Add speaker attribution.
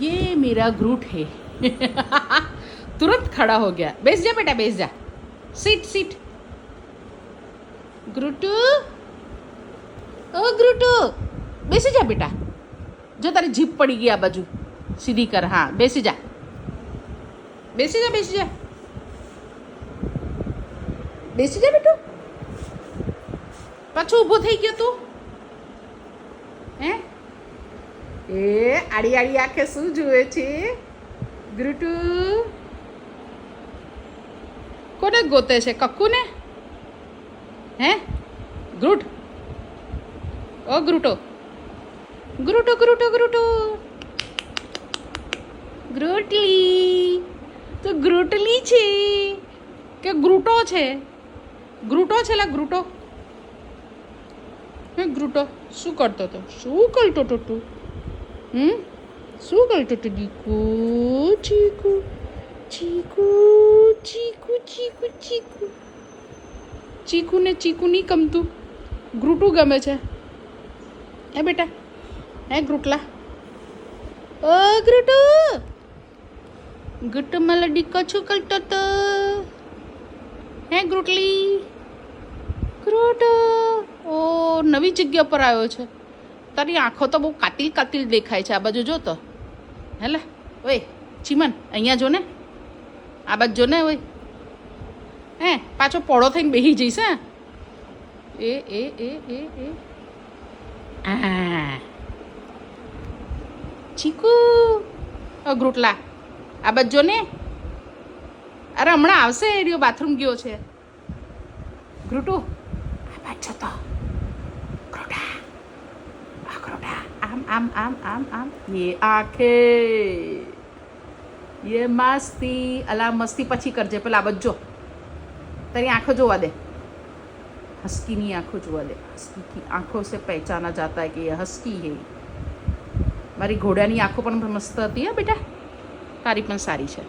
Speaker 1: ये मेरा ग्रूट है तुरंत खड़ा हो गया. બેસ જા બેટા, બેસ જા. Seat seat. ગ્રુટુ, ઓ ગ્રુટુ, બેસી જા બેટા. જો તારી જીભ પડી ગઈ આ બાજુ, સીધી કર. હા, બેસી જા, બેસી જા, બેસી જા, બેસી જા બેટું. પાછું ઊભો થઈ ગયો તું. હે એ આડી આડી આંખે શું જુએ છે ગ્રુટુ? કોને ગોતે છે? કક્કુને? હે ગ્રુટ, ઓ ગ્રુટો, ગ્રુટો ગ્રુટો ગ્રુટો, ગ્રુટલી. તો ગ્રુટલી છે કે ગ્રુટો છે? ગ્રુટો છે લા, ગ્રુટો. હે ગ્રુટો, શું કરતો હતો? શું કરતો હતો તું? શું કરતો હતો દીકુ? ચીકુ ચીકુ ચીકુ ચીકુ ચીકુ. ચીકુ ને ચીકુ નહીં ગમતું, ગ્રુટુ ગમે છે. હે બેટા, હે ગ્રુટલા, ઓ ગ્રુટુ. ગુટુ મારો દીકો શું કરતો હતો? હે ગ્રુટલી, ગ્રુટુ. ઓ નવી જગ્યા પર આવ્યો છે. તારી આંખો તો બહુ કાતિલ કાતિલ દેખાય છે. આ બાજુ જો તો. હેલે ઓય ચીમન, અહીંયા જો ને, આ બાજુ જો ને. ઓય હે પાછો પોળો થઈને બેસી જઈશ. હે એ એ એ એ એ આ ચીકુ, ઓ ગ્રુટલા, આ બાજુ જો ને. અરે હમણાં આવશે. એરિયો બાથરૂમ ગયો છે. ગ્રુટુ આ બાજુ તો. ગ્રુટા, આ ગ્રુટા, આમ આમ આમ આમ આમ. ये आंखें, ये मस्ती. अला मस्ती પછી કરજે, પેલા આ બાજુ જો. તારી આંખો જોવા દે. હસ્કીની આંખો જોવા દે. હસ્કી की आंखों से पहचाना जाता है कि ये हस्की है. મારી ઘોડાની આંખો પણ મસ્ત હતી. હે બેટા, તારી પણ સારી છે.